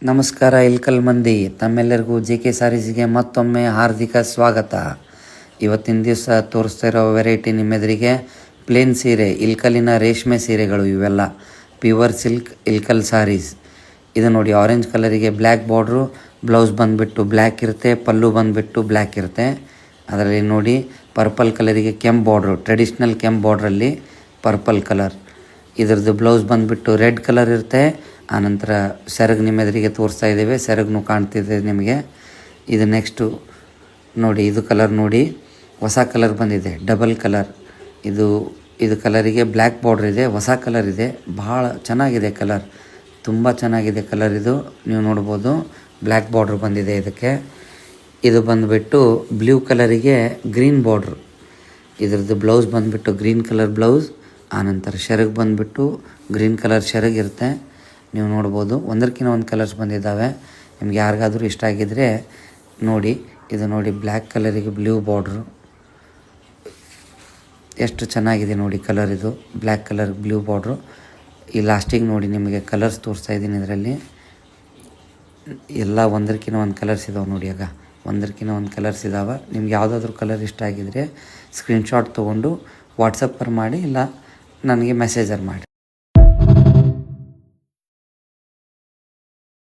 ನಮಸ್ಕಾರ ಇಲ್ಕಲ್ ಮಂದಿ, ತಮ್ಮೆಲ್ಲರಿಗೂ JK ಸಾರೀಸ್ಗೆ ಮತ್ತೊಮ್ಮೆ ಹಾರ್ದಿಕ ಸ್ವಾಗತ. ಇವತ್ತಿನ ದಿವಸ ತೋರಿಸ್ತಾ ಇರೋ ವೆರೈಟಿ ನಿಮ್ಮೆದುರಿಗೆ ಪ್ಲೇನ್ ಸೀರೆ, ಇಲ್ಕಲಿನ ರೇಷ್ಮೆ ಸೀರೆಗಳು. ಇವೆಲ್ಲ ಪ್ಯೂರ್ ಸಿಲ್ಕ್ ಇಲ್ಕಲ್ ಸಾರೀಸ್. ಇದು ನೋಡಿ, ಆರೆಂಜ್ ಕಲರಿಗೆ ಬ್ಲ್ಯಾಕ್ ಬಾರ್ಡ್ರು, ಬ್ಲೌಸ್ ಬಂದುಬಿಟ್ಟು ಬ್ಲ್ಯಾಕ್ ಇರುತ್ತೆ, ಪಲ್ಲು ಬಂದುಬಿಟ್ಟು ಬ್ಲ್ಯಾಕ್ ಇರುತ್ತೆ. ಅದರಲ್ಲಿ ನೋಡಿ ಪರ್ಪಲ್ ಕಲರಿಗೆ ಕೆಂಪು ಬಾರ್ಡ್ರು, ಟ್ರೆಡಿಷ್ನಲ್ ಕೆಂಪು ಬಾರ್ಡ್ರಲ್ಲಿ ಪರ್ಪಲ್ ಕಲರ್. ಇದರದ್ದು ಬ್ಲೌಸ್ ಬಂದುಬಿಟ್ಟು ರೆಡ್ ಕಲರ್ ಇರುತ್ತೆ. ಆನಂತರ ಸೆರಗು ನಿಮ್ಮೆದುರಿಗೆ ತೋರಿಸ್ತಾ ಇದ್ದೇವೆ, ಸೆರಗು ಕಾಣ್ತಿದೆ ನಿಮಗೆ. ಇದು ನೆಕ್ಸ್ಟು ನೋಡಿ, ಇದು ಕಲರ್ ನೋಡಿ, ಹೊಸ ಕಲರ್ ಬಂದಿದೆ, ಡಬಲ್ ಕಲರ್. ಇದು ಕಲರಿಗೆ ಬ್ಲ್ಯಾಕ್ ಬಾರ್ಡ್ರ್ ಇದೆ, ಹೊಸ ಕಲರ್ ಇದೆ, ಭಾಳ ಚೆನ್ನಾಗಿದೆ ಕಲರ್, ತುಂಬ ಚೆನ್ನಾಗಿದೆ ಕಲರ್. ಇದು ನೀವು ನೋಡ್ಬೋದು, ಬ್ಲ್ಯಾಕ್ ಬಾರ್ಡ್ರ್ ಬಂದಿದೆ ಇದಕ್ಕೆ. ಇದು ಬಂದುಬಿಟ್ಟು ಬ್ಲೂ ಕಲರಿಗೆ ಗ್ರೀನ್ ಬಾರ್ಡ್ರು. ಇದ್ರದ್ದು ಬ್ಲೌಸ್ ಬಂದುಬಿಟ್ಟು ಗ್ರೀನ್ ಕಲರ್ ಬ್ಲೌಸ್. ಆನಂತರ ಸೆರಗು ಬಂದುಬಿಟ್ಟು ಗ್ರೀನ್ ಕಲರ್ ಸೆರಗಿರುತ್ತೆ, ನೀವು ನೋಡ್ಬೋದು. ಒಂದಕ್ಕಿಂತ ಒಂದು ಕಲರ್ಸ್ ಬಂದಿದ್ದಾವೆ. ನಿಮ್ಗೆ ಯಾರಿಗಾದರೂ ಇಷ್ಟ ಆಗಿದ್ದರೆ ನೋಡಿ. ಇದು ನೋಡಿ, ಬ್ಲ್ಯಾಕ್ ಕಲರಿಗೆ ಬ್ಲೂ ಬಾರ್ಡ್ರು, ಎಷ್ಟು ಚೆನ್ನಾಗಿದೆ ನೋಡಿ ಕಲರ್. ಇದು ಬ್ಲ್ಯಾಕ್ ಕಲರ್ ಬ್ಲೂ ಬಾರ್ಡ್ರು. ಈ ಲಾಸ್ಟಿಗೆ ನೋಡಿ, ನಿಮಗೆ ಕಲರ್ಸ್ ತೋರಿಸ್ತಾ ಇದ್ದೀನಿ. ಇದರಲ್ಲಿ ಎಲ್ಲ ಒಂದಕ್ಕಿಂತ ಒಂದು ಕಲರ್ಸ್ ಇದಾವೆ ನೋಡಿ. ಆಗ ಒಂದಕ್ಕಿಂತ ಒಂದು ಕಲರ್ಸ್ ಇದ್ದಾವೆ. ನಿಮ್ಗೆ ಯಾವುದಾದ್ರೂ ಕಲರ್ ಇಷ್ಟ ಆಗಿದ್ದರೆ ಸ್ಕ್ರೀನ್ಶಾಟ್ ತೊಗೊಂಡು ವಾಟ್ಸಪ್ಪರ್ ಮಾಡಿ, ಇಲ್ಲ ನನಗೆ ಮೆಸೇಜರ್ ಮಾಡಿ.